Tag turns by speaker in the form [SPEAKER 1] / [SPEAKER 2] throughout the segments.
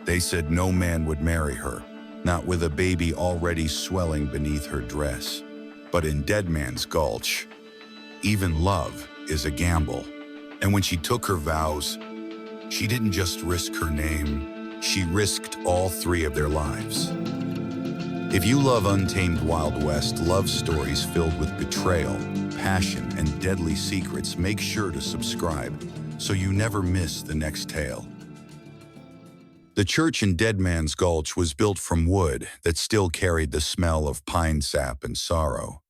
[SPEAKER 1] They said no man would marry her, not with a baby already swelling beneath her dress. But in Dead Man's Gulch, even love is a gamble. And when she took her vows, she didn't just risk her name, she risked all three of their lives. If you love Untamed Wild West love stories filled with betrayal, passion, and deadly secrets, make sure to subscribe so you never miss the next tale. The church in Dead Man's Gulch was built from wood that still carried the smell of pine sap and sorrow.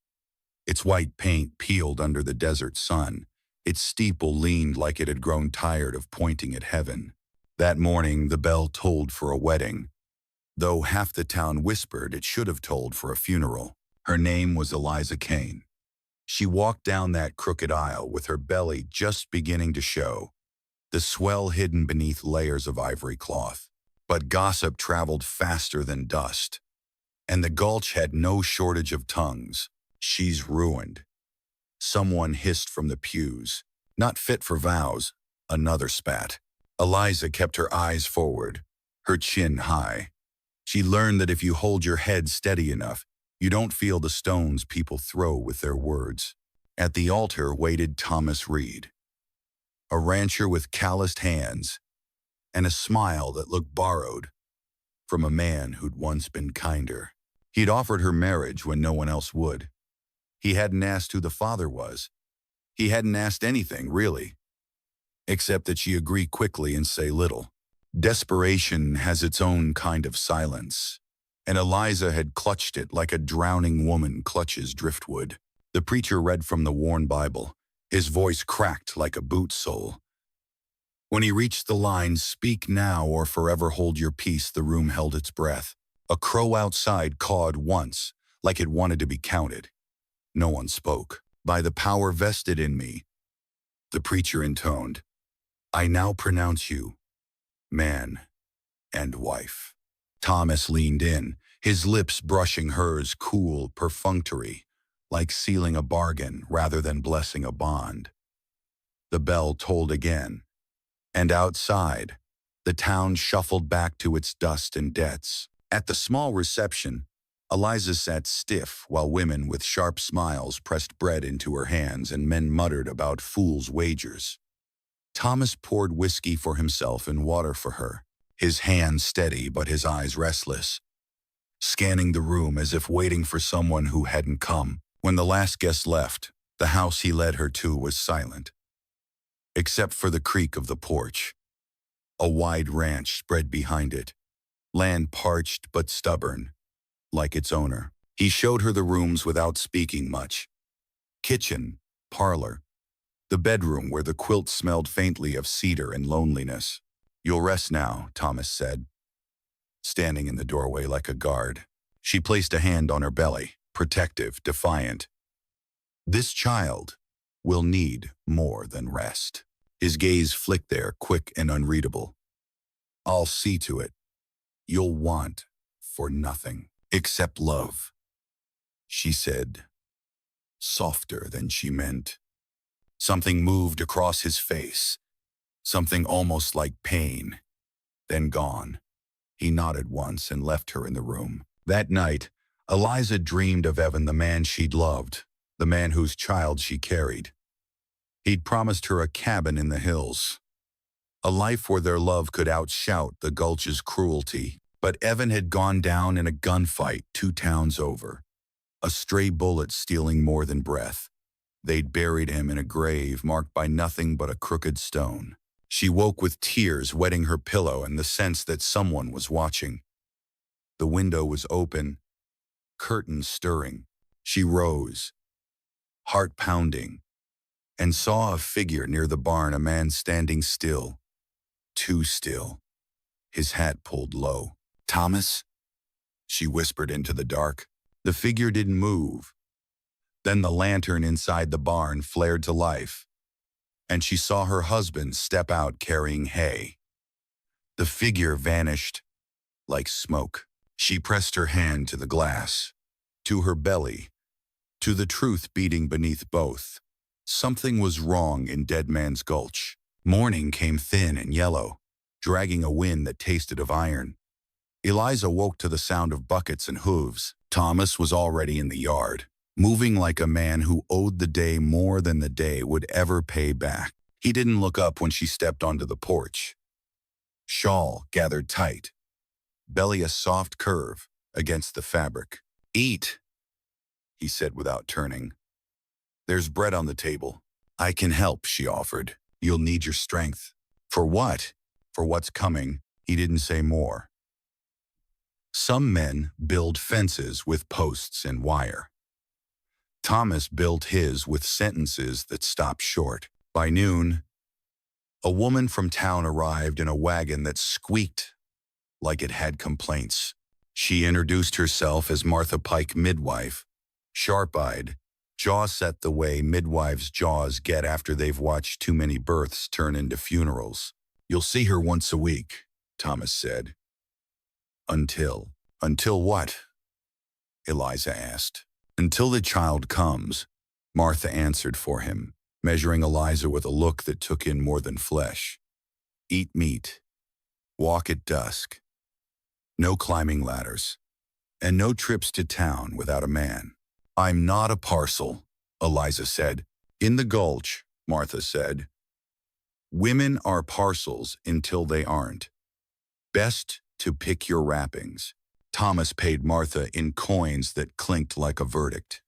[SPEAKER 1] Its white paint peeled under the desert sun. Its steeple leaned like it had grown tired of pointing at heaven. That morning, the bell tolled for a wedding, though half the town whispered it should have tolled for a funeral. Her name was Eliza Kane. She walked down that crooked aisle with her belly just beginning to show, the swell hidden beneath layers of ivory cloth. But gossip traveled faster than dust, and the Gulch had no shortage of tongues. She's ruined. Someone hissed from the pews. Not fit for vows. Another spat. Eliza kept her eyes forward, her chin high. She learned that if you hold your head steady enough, you don't feel the stones people throw with their words. At the altar waited Thomas Reed, a rancher with calloused hands and a smile that looked borrowed from a man who'd once been kinder. He'd offered her marriage when no one else would. He hadn't asked who the father was. He hadn't asked anything, really, except that she agree quickly and say little. Desperation has its own kind of silence, and Eliza had clutched it like a drowning woman clutches driftwood. The preacher read from the worn Bible, his voice cracked like a boot sole. When he reached the line, "Speak now or forever hold your peace," the room held its breath. A crow outside cawed once, like it wanted to be counted. No one spoke. "By the power vested in me," the preacher intoned, "I now pronounce you man and wife." Thomas leaned in, his lips brushing hers, cool, perfunctory, like sealing a bargain rather than blessing a bond. The bell tolled again, and outside, the town shuffled back to its dust and debts. At the small reception, Eliza sat stiff while women with sharp smiles pressed bread into her hands and men muttered about fools' wagers. Thomas poured whiskey for himself and water for her, his hands steady but his eyes restless, scanning the room as if waiting for someone who hadn't come. When the last guest left, the house he led her to was silent, except for the creak of the porch. A wide ranch spread behind it, land parched but stubborn, like its owner. He showed her the rooms without speaking much. Kitchen, parlor, the bedroom where the quilt smelled faintly of cedar and loneliness. "You'll rest now," Thomas said, standing in the doorway like a guard. She placed a hand on her belly, protective, defiant. "This child will need more than rest." His gaze flicked there, quick and unreadable. "I'll see to it. You'll want for nothing except love," she said, softer than she meant. Something moved across his face, something almost like pain, then gone. He nodded once and left her in the room. That night, Eliza dreamed of Evan, the man she'd loved, the man whose child she carried. He'd promised her a cabin in the hills, a life where their love could outshout the Gulch's cruelty. But Evan had gone down in a gunfight 2 towns over, a stray bullet stealing more than breath. They'd buried him in a grave marked by nothing but a crooked stone. She woke with tears wetting her pillow and the sense that someone was watching. The window was open, curtains stirring. She rose, heart pounding, and saw a figure near the barn, a man standing still, too still, his hat pulled low. "Thomas?" she whispered into the dark. The figure didn't move. Then the lantern inside the barn flared to life, and she saw her husband step out carrying hay. The figure vanished like smoke. She pressed her hand to the glass, to her belly, to the truth beating beneath both. Something was wrong in Dead Man's Gulch. Morning came thin and yellow. dragging a wind that tasted of iron. Eliza woke to the sound of buckets and hooves. Thomas was already in the yard, moving like a man who owed the day more than the day would ever pay back. He didn't look up when she stepped onto the porch. Shawl gathered tight, belly a soft curve against the fabric. "Eat," he said without turning. "There's bread on the table." "I can help," she offered. "You'll need your strength." "For what?" "For what's coming." He didn't say more. Some men build fences with posts and wire. Thomas built his with sentences that stopped short. By noon, a woman from town arrived in a wagon that squeaked like it had complaints. She introduced herself as Martha Pike, midwife, sharp-eyed, jaw set the way midwives' jaws get after they've watched too many births turn into funerals. "You'll see her once a week," Thomas said. Until what?" Eliza asked. "Until the child comes," Martha answered for him, measuring Eliza with a look that took in more than flesh. "Eat meat. Walk at dusk. No climbing ladders. And no trips to town without a man." "I'm not a parcel," Eliza said. "In the gulch," Martha said, "women are parcels until they aren't. Best to pick your wrappings." Thomas paid Martha in coins that clinked like a verdict.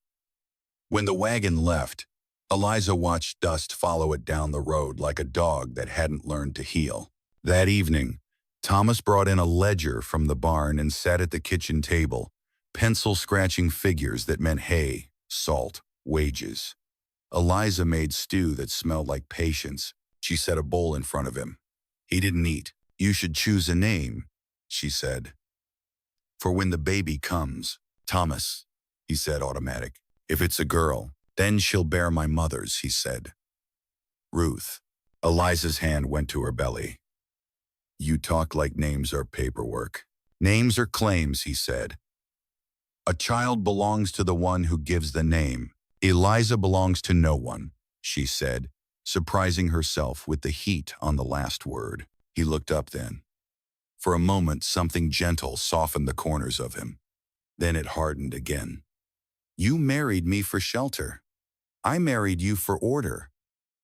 [SPEAKER 1] When the wagon left, Eliza watched dust follow it down the road like a dog that hadn't learned to heel. That evening, Thomas brought in a ledger from the barn and sat at the kitchen table, pencil-scratching figures that meant hay, salt, wages. Eliza made stew that smelled like patience. She set a bowl in front of him. He didn't eat. "You should choose a name," she said. "For when the baby comes." "Thomas," he said, automatic. "If it's a girl, then she'll bear my mother's," he said. "Ruth." Eliza's hand went to her belly. "You talk like names are paperwork." "Names are claims," he said. "A child belongs to the one who gives the name. Eliza belongs to no one," she said, surprising herself with the heat on the last word. He looked up then. For a moment, something gentle softened the corners of him. Then it hardened again. "You married me for shelter. I married you for order.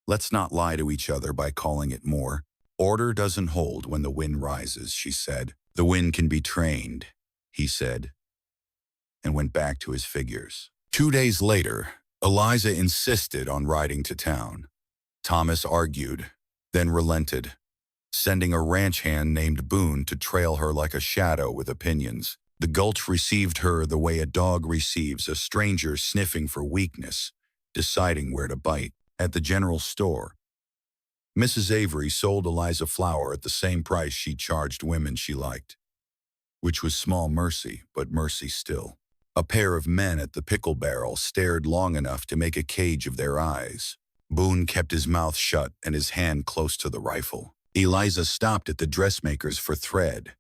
[SPEAKER 1] Let's not lie to each other by calling it more. Order doesn't hold when the wind rises," she said. "The wind can be trained," he said, and went back to his figures. 2 days later, Eliza insisted on riding to town. Thomas argued, then relented, sending a ranch hand named Boone to trail her like a shadow with opinions. The gulch received her the way a dog receives a stranger sniffing for weakness, deciding where to bite. At the general store, Mrs. Avery sold Eliza flour at the same price she charged women she liked, which was small mercy, but mercy still. A pair of men at the pickle barrel stared long enough to make a cage of their eyes. Boone kept his mouth shut and his hand close to the rifle. Eliza stopped at the dressmakers for thread.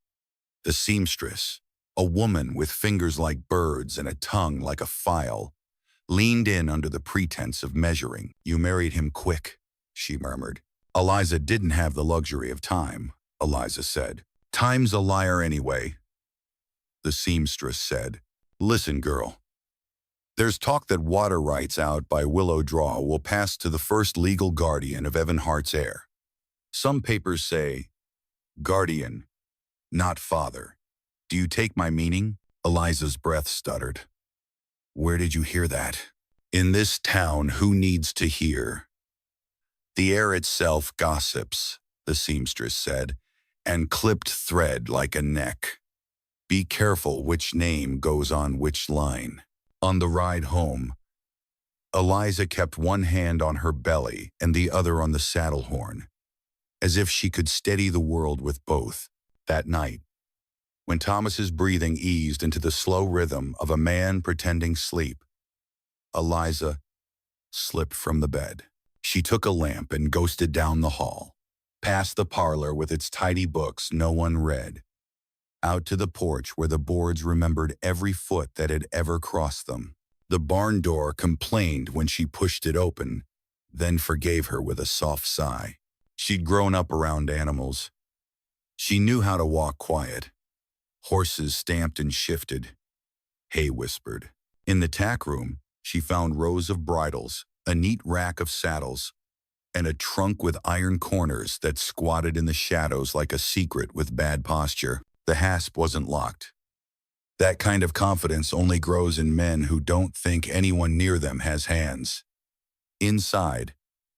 [SPEAKER 1] The seamstress, a woman with fingers like birds and a tongue like a file, leaned in under the pretense of measuring. "You married him quick," she murmured. "Eliza didn't have the luxury of time," Eliza said. "Time's a liar anyway," the seamstress said. "Listen, girl. There's talk that water rights out by Willow Draw will pass to the first legal guardian of Evan Hart's heir. Some papers say guardian, not father. Do you take my meaning?" Eliza's breath stuttered. "Where did you hear that?" "In this town, who needs to hear? The air itself gossips," the seamstress said, "and clipped thread like a neck. Be careful which name goes on which line." On the ride home, Eliza kept one hand on her belly and the other on the saddle horn, as if she could steady the world with both. That night, when Thomas's breathing eased into the slow rhythm of a man pretending sleep, Eliza slipped from the bed. She took a lamp and ghosted down the hall, past the parlor with its tidy books no one read, out to the porch where the boards remembered every foot that had ever crossed them. The barn door complained when she pushed it open, then forgave her with a soft sigh. She'd grown up around animals. She knew how to walk quiet. Horses stamped and shifted. Hay whispered. In the tack room, she found rows of bridles, a neat rack of saddles, and a trunk with iron corners that squatted in the shadows like a secret with bad posture. The hasp wasn't locked. That kind of confidence only grows in men who don't think anyone near them has hands. Inside,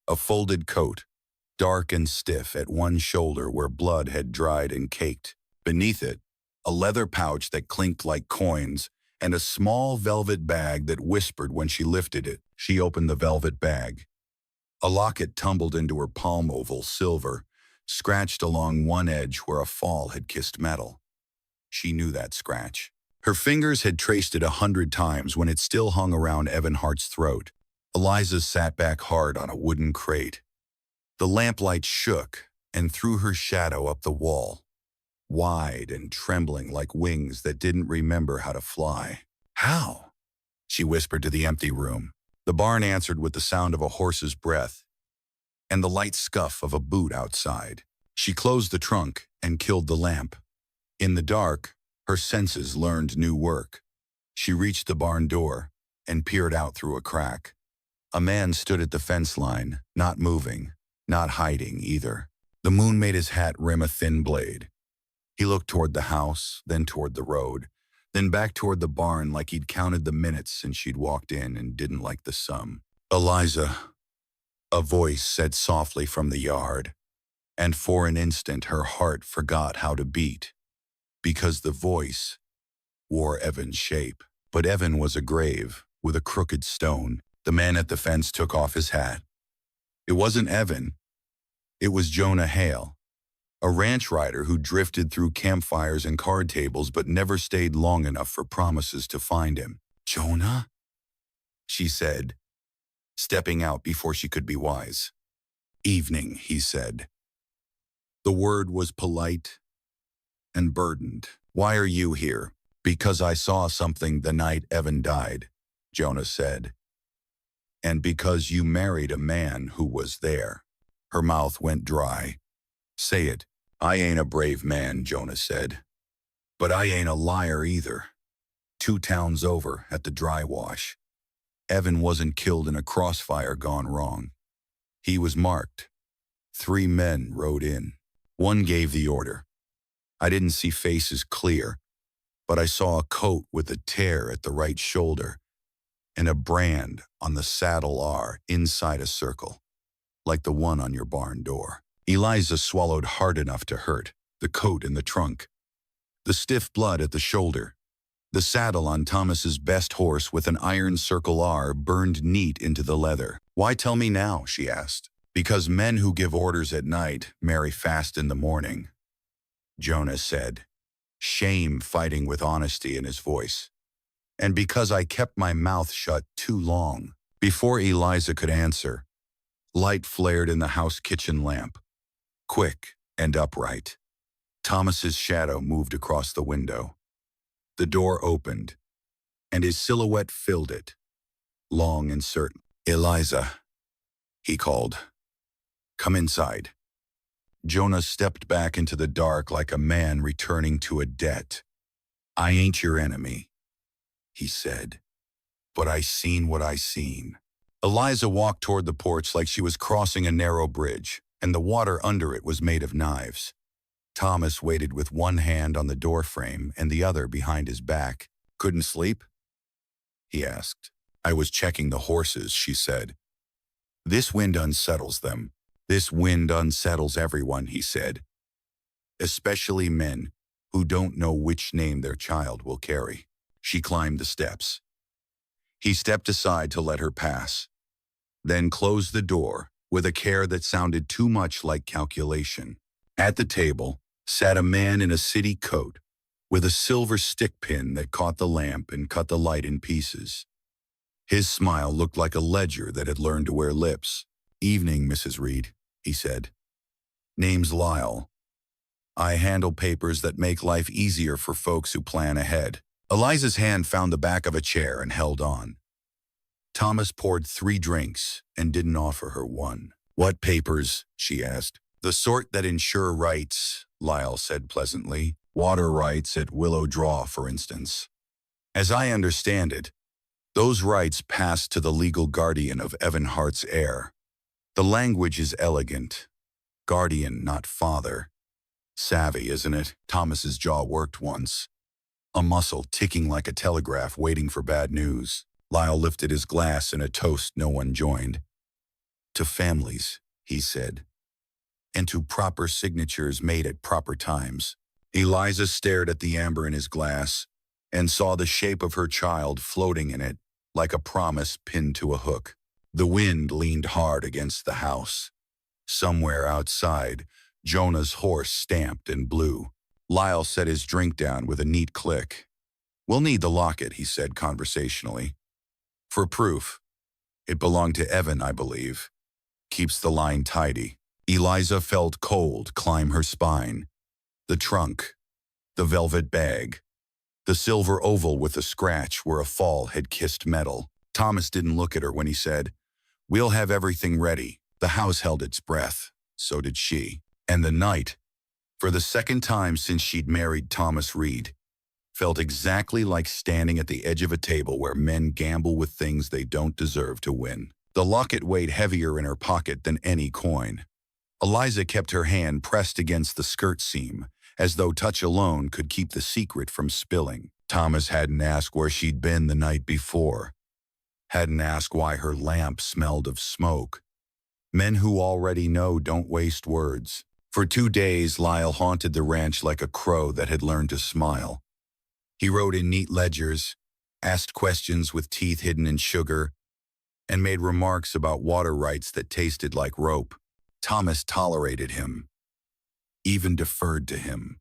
[SPEAKER 1] a folded coat, dark and stiff at one shoulder where blood had dried and caked. Beneath it, a leather pouch that clinked like coins, and a small velvet bag that whispered when she lifted it. She opened the velvet bag. A locket tumbled into her palm, oval silver, scratched along one edge where a fall had kissed metal. She knew that scratch. Her fingers had traced it 100 times when it still hung around Evan Hart's throat. Eliza sat back hard on a wooden crate. The lamplight shook and threw her shadow up the wall, wide and trembling like wings that didn't remember how to fly. "How?" she whispered to the empty room. The barn answered with the sound of a horse's breath and the light scuff of a boot outside. She closed the trunk and killed the lamp. In the dark, her senses learned new work. She reached the barn door and peered out through a crack. A man stood at the fence line, not moving, not hiding either. The moon made his hat rim a thin blade. He looked toward the house, then toward the road, then back toward the barn like he'd counted the minutes since she'd walked in and didn't like the sum. "Eliza," a voice said softly from the yard, and for an instant her heart forgot how to beat, because the voice wore Evan's shape. But Evan was a grave with a crooked stone. The man at the fence took off his hat. It wasn't Evan. It was Jonah Hale, a ranch rider who drifted through campfires and card tables but never stayed long enough for promises to find him. "Jonah?" she said, stepping out before she could be wise. "Evening," he said. The word was polite and burdened. "Why are you here?" "Because I saw something the night Evan died," Jonah said. "And because you married a man who was there." Her mouth went dry. "Say it." "I ain't a brave man," Jonah said. "But I ain't a liar either." 2 towns over, at the dry wash, Evan wasn't killed in a crossfire gone wrong. He was marked. 3 men rode in. One gave the order. I didn't see faces clear, but I saw a coat with a tear at the right shoulder and a brand on the saddle R inside a circle, like the one on your barn door. Eliza swallowed hard enough to hurt. The coat in the trunk, the stiff blood at the shoulder, the saddle on Thomas's best horse with an iron circle R burned neat into the leather. "Why tell me now?" she asked. "Because men who give orders at night marry fast in the morning," Jonah said, shame fighting with honesty in his voice. "And because I kept my mouth shut too long." Before Eliza could answer, light flared in the house kitchen lamp, quick and upright. Thomas's shadow moved across the window. The door opened, and his silhouette filled it, long and certain. "Eliza," he called. "Come inside." Jonah stepped back into the dark like a man returning to a debt. "I ain't your enemy," he said, "but I seen what I seen." Eliza walked toward the porch like she was crossing a narrow bridge, and the water under it was made of knives. Thomas waited with one hand on the doorframe and the other behind his back. "Couldn't sleep?" he asked. "I was checking the horses," she said. "This wind unsettles them." "This wind unsettles everyone," he said, "especially men who don't know which name their child will carry." She climbed the steps. He stepped aside to let her pass, then closed the door with a care that sounded too much like calculation. At the table sat a man in a city coat with a silver stick pin that caught the lamp and cut the light in pieces. His smile looked like a ledger that had learned to wear lips. "Evening, Mrs. Reed," he said. "Name's Lyle. I handle papers that make life easier for folks who plan ahead." Eliza's hand found the back of a chair and held on. Thomas poured 3 drinks and didn't offer her one. "What papers?" she asked. The sort that ensure rights, Lyle said pleasantly. Water rights at Willow Draw, for instance. As I understand it, those rights pass to the legal guardian of Evan Hart's heir. The language is elegant. Guardian, not father. Savvy, isn't it? Thomas's jaw worked once. A muscle ticking like a telegraph waiting for bad news. Lyle lifted his glass in a toast no one joined. To families, he said, and to proper signatures made at proper times. Eliza stared at the amber in his glass and saw the shape of her child floating in it like a promise pinned to a hook. The wind leaned hard against the house. Somewhere outside, Jonah's horse stamped and blew. Lyle set his drink down with a neat click. We'll need the locket, he said conversationally. For proof. It belonged to Evan, I believe. Keeps the line tidy. Eliza felt cold climb her spine. The trunk, the velvet bag, the silver oval with a scratch where a fall had kissed metal. Thomas didn't look at her when he said, We'll have everything ready. The house held its breath. So did she. And the night, for the second time since she'd married Thomas Reed, felt exactly like standing at the edge of a table where men gamble with things they don't deserve to win. The locket weighed heavier in her pocket than any coin. Eliza kept her hand pressed against the skirt seam, as though touch alone could keep the secret from spilling. Thomas hadn't asked where she'd been the night before. Hadn't asked why her lamp smelled of smoke. Men who already know don't waste words. For 2 days, Lyle haunted the ranch like a crow that had learned to smile. He wrote in neat ledgers, asked questions with teeth hidden in sugar, and made remarks about water rights that tasted like rope. Thomas tolerated him, even deferred to him,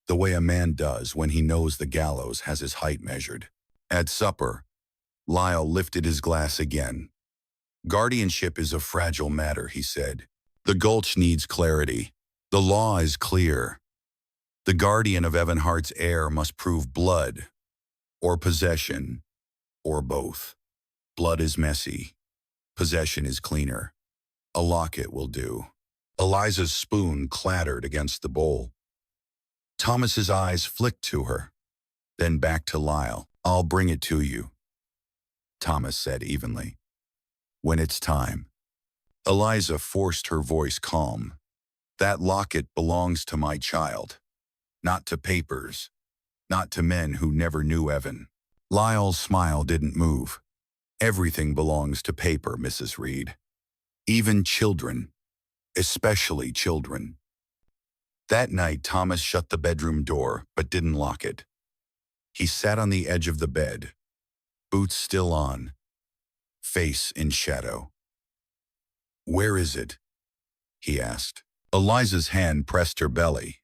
[SPEAKER 1] the way a man does when he knows the gallows has his height measured. At supper, Lyle lifted his glass again. Guardianship is a fragile matter, he said. The gulch needs clarity. The law is clear. The guardian of Evan Hart's heir must prove blood, or possession, or both. Blood is messy. Possession is cleaner. A locket will do. Eliza's spoon clattered against the bowl. Thomas's eyes flicked to her, then back to Lyle. I'll bring it to you, Thomas said evenly. When it's time. Eliza forced her voice calm. That locket belongs to my child. Not to papers. Not to men who never knew Evan. Lyle's smile didn't move. Everything belongs to paper, Mrs. Reed. Even children. Especially children. That night, Thomas shut the bedroom door, but didn't lock it. He sat on the edge of the bed, boots still on, face in shadow. Where is it? He asked. Eliza's hand pressed her belly.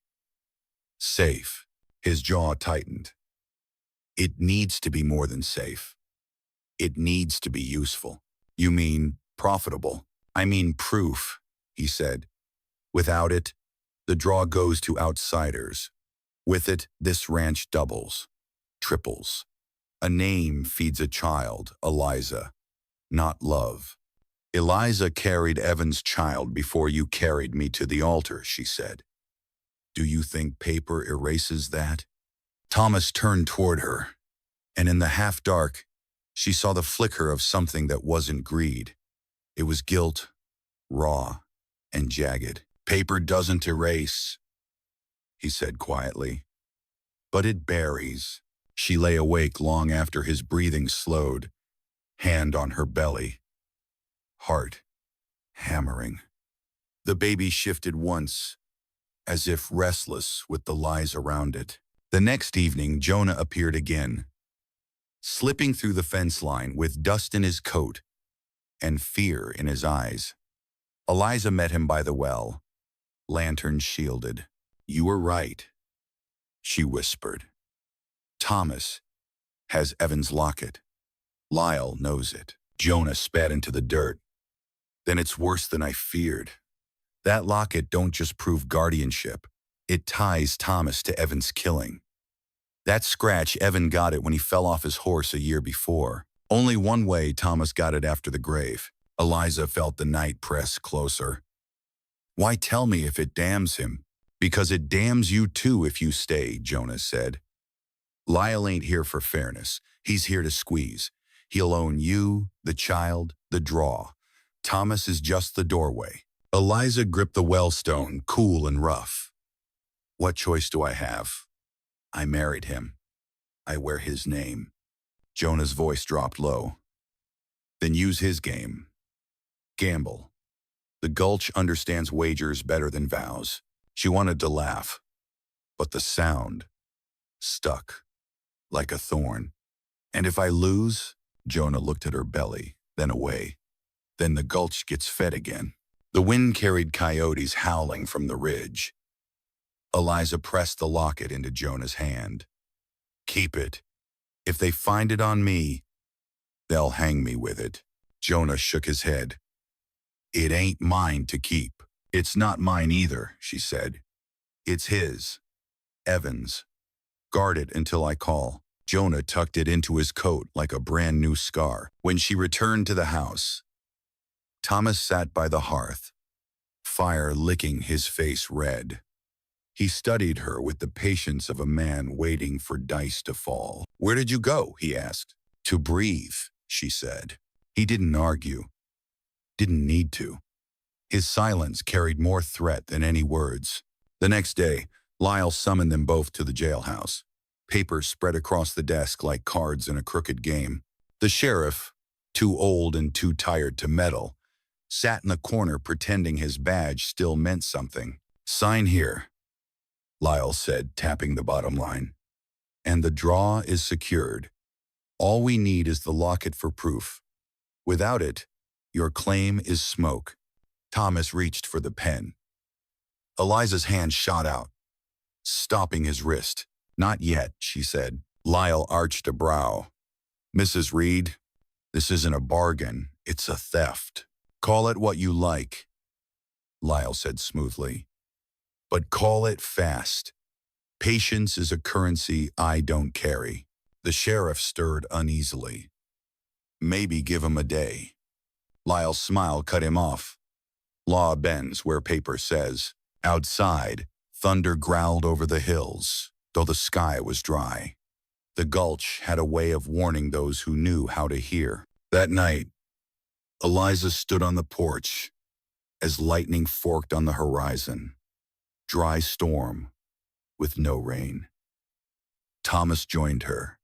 [SPEAKER 1] Safe. His jaw tightened. It needs to be more than safe. It needs to be useful. You mean profitable? I mean proof, he said. Without it, the draw goes to outsiders. With it, this ranch doubles, triples. A name feeds a child, Eliza, not love. Eliza carried Evan's child before you carried me to the altar, she said. Do you think paper erases that? Thomas turned toward her, and in the half-dark, she saw the flicker of something that wasn't greed. It was guilt, raw and jagged. Paper doesn't erase, he said quietly, but it buries. She lay awake long after his breathing slowed, hand on her belly, heart hammering. The baby shifted once, as if restless with the lies around it. The next evening, Jonah appeared again, slipping through the fence line with dust in his coat and fear in his eyes. Eliza met him by the well, lantern shielded. You were right, she whispered. Thomas has Evan's locket. Lyle knows it. Jonah spat into the dirt. Then it's worse than I feared. That locket don't just prove guardianship. It ties Thomas to Evan's killing. That scratch, Evan got it when he fell off his horse a year before. Only one way Thomas got it after the grave. Eliza felt the night press closer. Why tell me if it damns him? Because it damns you too if you stay, Jonah said. Lyle ain't here for fairness. He's here to squeeze. He'll own you, the child, the draw. Thomas is just the doorway. Eliza gripped the wellstone, cool and rough. What choice do I have? I married him. I wear his name. Jonah's voice dropped low. Then use his game. Gamble. The Gulch understands wagers better than vows. She wanted to laugh, but the sound stuck like a thorn. And if I lose, Jonah looked at her belly, then away. Then the Gulch gets fed again. The wind carried coyotes howling from the ridge. Eliza pressed the locket into Jonah's hand. Keep it. If they find it on me, they'll hang me with it. Jonah shook his head. It ain't mine to keep. It's not mine either, she said. It's his. Evan's. Guard it until I call. Jonah tucked it into his coat like a brand new scar. When she returned to the house, Thomas sat by the hearth, fire licking his face red. He studied her with the patience of a man waiting for dice to fall. Where did you go? He asked. To breathe, she said. He didn't argue. Didn't need to. His silence carried more threat than any words. The next day, Lyle summoned them both to the jailhouse. Papers spread across the desk like cards in a crooked game. The sheriff, too old and too tired to meddle, sat in the corner pretending his badge still meant something. Sign here, Lyle said, tapping the bottom line. And the draw is secured. All we need is the locket for proof. Without it, your claim is smoke. Thomas reached for the pen. Eliza's hand shot out, stopping his wrist. Not yet, she said. Lyle arched a brow. Mrs. Reed, this isn't a bargain, it's a theft. Call it what you like, Lyle said smoothly. But call it fast. Patience is a currency I don't carry. The sheriff stirred uneasily. Maybe give him a day. Lyle's smile cut him off. Law bends where paper says. Outside, thunder growled over the hills, though the sky was dry. The Gulch had a way of warning those who knew how to hear. That night, Eliza stood on the porch as lightning forked on the horizon. Dry storm with no rain. Thomas joined her,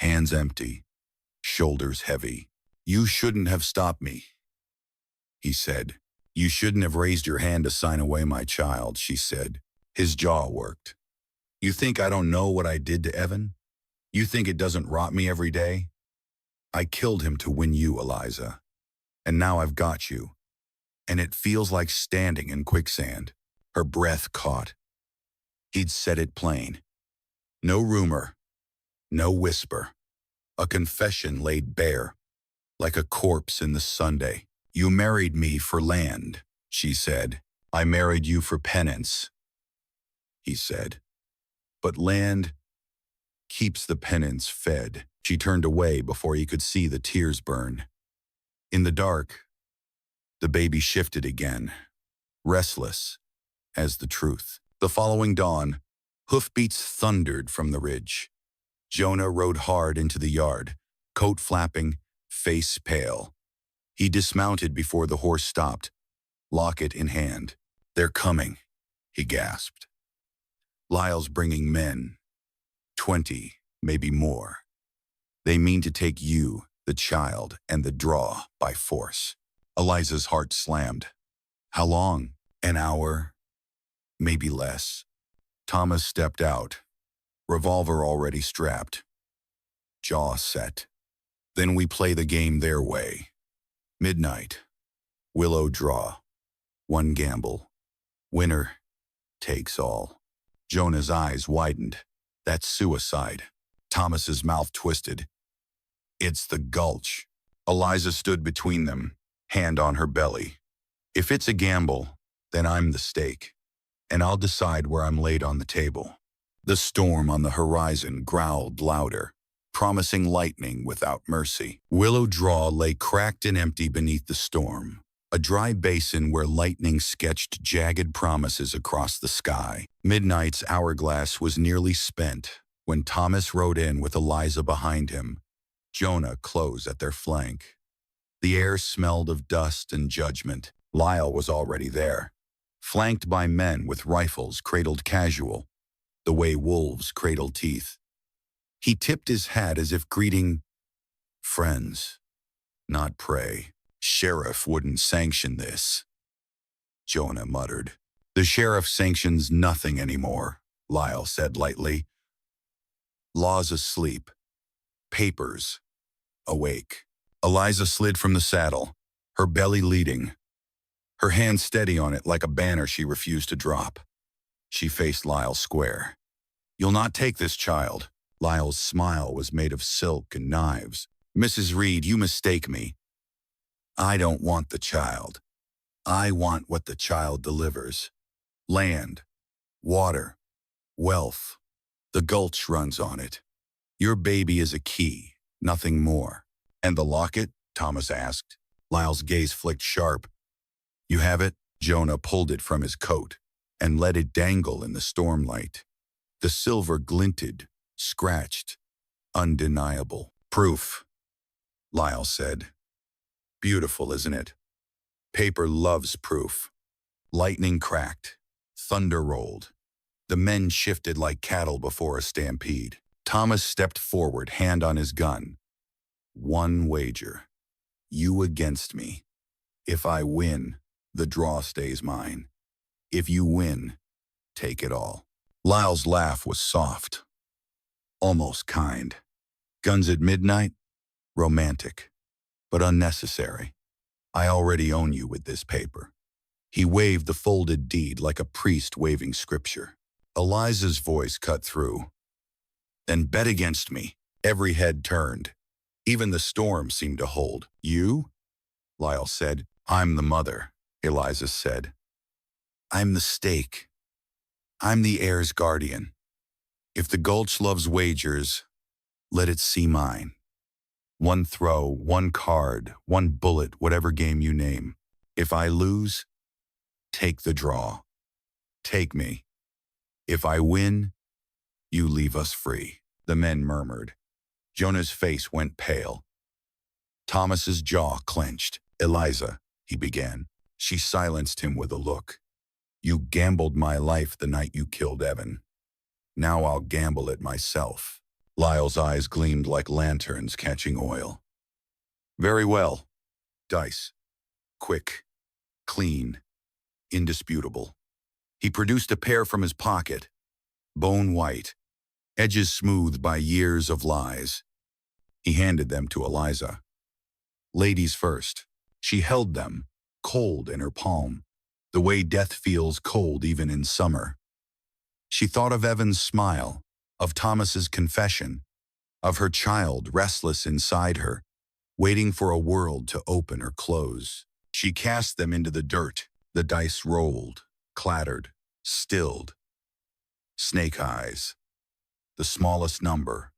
[SPEAKER 1] hands empty, shoulders heavy. You shouldn't have stopped me, he said. You shouldn't have raised your hand to sign away my child, she said. His jaw worked. You think I don't know what I did to Evan? You think it doesn't rot me every day? I killed him to win you, Eliza. And now I've got you. And it feels like standing in quicksand. Her breath caught. He'd said it plain. No rumor, no whisper. A confession laid bare, like a corpse in the Sunday. You married me for land, she said. I married you for penance, he said. But land keeps the penance fed. She turned away before he could see the tears burn. In the dark, the baby shifted again, restless as the truth. The following dawn, hoofbeats thundered from the ridge. Jonah rode hard into the yard, coat flapping, face pale. He dismounted before the horse stopped, locket in hand. They're coming, he gasped. Lyle's bringing men, 20, maybe more. They mean to take you, the child, and the draw by force. Eliza's heart slammed. How long? An hour? Maybe less. Thomas stepped out, revolver already strapped. Jaw set. Then we play the game their way. Midnight. Willow draw. One gamble. Winner takes all. Jonah's eyes widened. That's suicide. Thomas's mouth twisted. It's the Gulch. Eliza stood between them, hand on her belly. If it's a gamble, then I'm the stake, and I'll decide where I'm laid on the table. The storm on the horizon growled louder, promising lightning without mercy. Willow draw lay cracked and empty beneath the storm, A dry basin where lightning sketched jagged promises across the sky. Midnight's hourglass was nearly spent when Thomas rode in with Eliza behind him, Jonah close at their flank. The air smelled of dust and judgment. Lyle was already there, flanked by men with rifles cradled casual, the way wolves cradle teeth. He tipped his hat as if greeting friends, not prey. Sheriff wouldn't sanction this, Jonah muttered. The sheriff sanctions nothing anymore, Lyle said lightly. Law's asleep. Papers awake. Eliza slid from the saddle, her belly leading, her hand steady on it like a banner she refused to drop. She faced Lyle square. You'll not take this child. Lyle's smile was made of silk and knives. Mrs. Reed, you mistake me. I don't want the child. I want what the child delivers. Land, water, wealth. The gulch runs on it. Your baby is a key, nothing more. And the locket? Thomas asked. Lyle's gaze flicked sharp. You have it? Jonah pulled it from his coat and let it dangle in the stormlight. The silver glinted, scratched, undeniable. Proof, Lyle said. Beautiful, isn't it? Paper loves proof. Lightning cracked. Thunder rolled. The men shifted like cattle before a stampede. Thomas stepped forward, hand on his gun. One wager. You against me. If I win, the draw stays mine. If you win, take it all. Lyle's laugh was soft, almost kind. Guns at midnight? Romantic, but unnecessary. I already own you with this paper. He waved the folded deed like a priest waving scripture. Eliza's voice cut through. Then bet against me. Every head turned. Even the storm seemed to hold. You? Lyle said. I'm the mother, Eliza said. I'm the stake. I'm the heir's guardian. If the gulch loves wagers, let it see mine. One throw, one card, one bullet, whatever game you name. If I lose, take the draw. Take me. If I win, you leave us free. The men murmured. Jonah's face went pale. Thomas's jaw clenched. Eliza, he began. She silenced him with a look. You gambled my life the night you killed Evan. Now I'll gamble it myself. Lyle's eyes gleamed like lanterns catching oil. Very well. Dice. Quick. Clean. Indisputable. He produced a pair from his pocket. Bone white. Edges smoothed by years of lies. He handed them to Eliza. Ladies first. She held them, cold in her palm, the way death feels cold even in summer. She thought of Evan's smile, of Thomas's confession, of her child restless inside her, waiting for a world to open or close. She cast them into the dirt. The dice rolled, clattered, stilled. Snake eyes. The smallest number,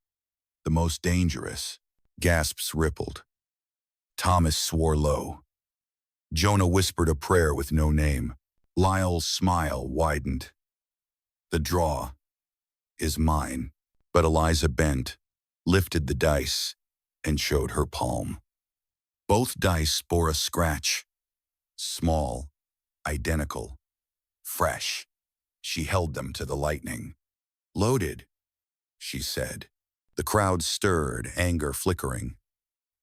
[SPEAKER 1] the most dangerous. Gasps rippled. Thomas swore low. Jonah whispered a prayer with no name. Lyle's smile widened. The draw is mine. But Eliza bent, lifted the dice, and showed her palm. Both dice bore a scratch. Small, identical, fresh. She held them to the lightning. Loaded, she said. The crowd stirred, anger flickering.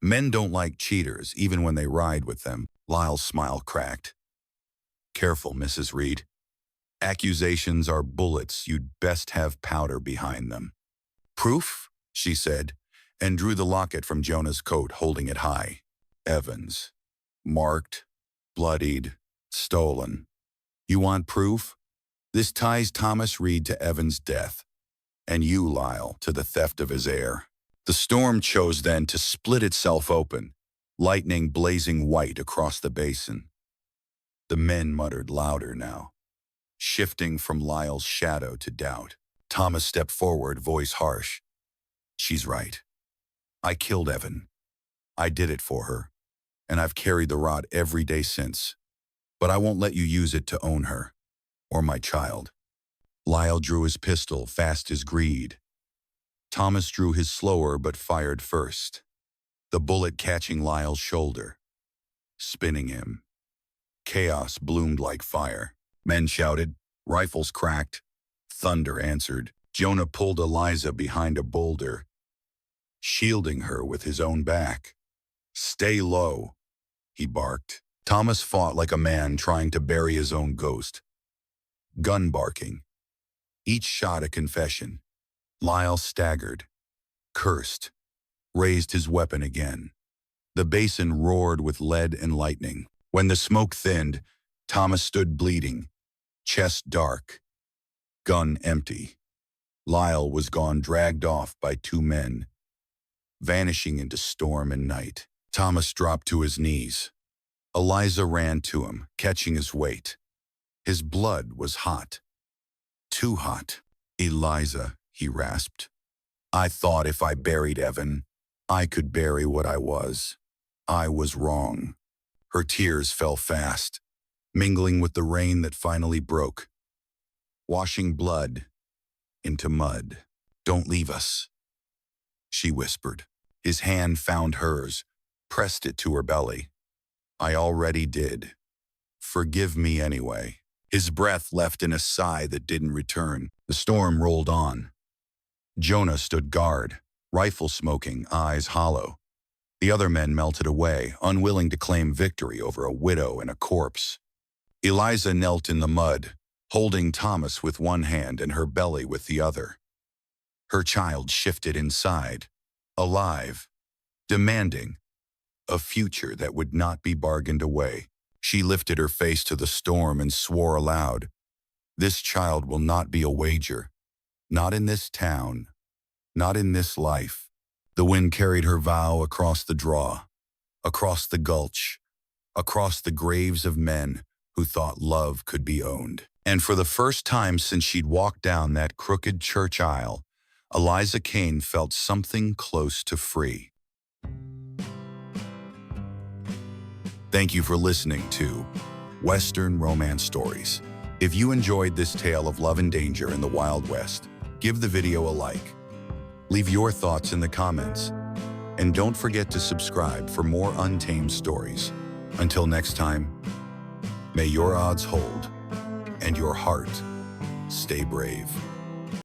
[SPEAKER 1] Men don't like cheaters, even when they ride with them. Lyle's smile cracked. Careful, Mrs. Reed. Accusations are bullets. You'd best have powder behind them. Proof? She said, and drew the locket from Jonah's coat, holding it high. Evans. Marked, bloodied, stolen. You want proof? This ties Thomas Reed to Evans' death, and you, Lyle, to the theft of his heir. The storm chose then to split itself open, lightning blazing white across the basin. The men muttered louder now, shifting from Lyle's shadow to doubt. Thomas stepped forward, voice harsh. She's right. I killed Evan. I did it for her. and I've carried the rod every day since. But I won't let you use it to own her, or my child." Lyle drew his pistol, fast as greed. Thomas drew his slower but fired first, the bullet catching Lyle's shoulder, spinning him. Chaos bloomed like fire. Men shouted, rifles cracked, thunder answered. Jonah pulled Eliza behind a boulder, shielding her with his own back. "Stay low," he barked. Thomas fought like a man trying to bury his own ghost. Gun barking, each shot a confession. Lyle staggered, cursed, raised his weapon again. The basin roared with lead and lightning. When the smoke thinned, Thomas stood bleeding, chest dark, gun empty. Lyle was gone, dragged off by two men, vanishing into storm and night. Thomas dropped to his knees. Eliza ran to him, catching his weight. His blood was hot. Too hot. "Eliza," he rasped. "I thought if I buried Evan, I could bury what I was. I was wrong." Her tears fell fast, mingling with the rain that finally broke, washing blood into mud. "Don't leave us," she whispered. His hand found hers, pressed it to her belly. "I already did. Forgive me anyway." His breath left in a sigh that didn't return. The storm rolled on. Jonah stood guard, rifle smoking, eyes hollow. The other men melted away, unwilling to claim victory over a widow and a corpse. Eliza knelt in the mud, holding Thomas with one hand and her belly with the other. Her child shifted inside, alive, demanding a future that would not be bargained away. She lifted her face to the storm and swore aloud, "This child will not be a wager. Not in this town. Not in this life." The wind carried her vow across the draw, across the gulch, across the graves of men who thought love could be owned. And for the first time since she'd walked down that crooked church aisle, Eliza Kane felt something close to free. Thank you for listening to Western Romance Stories. If you enjoyed this tale of love and danger in the Wild West, give the video a like. Leave your thoughts in the comments. And don't forget to subscribe for more untamed stories. Until next time, may your odds hold and your heart stay brave.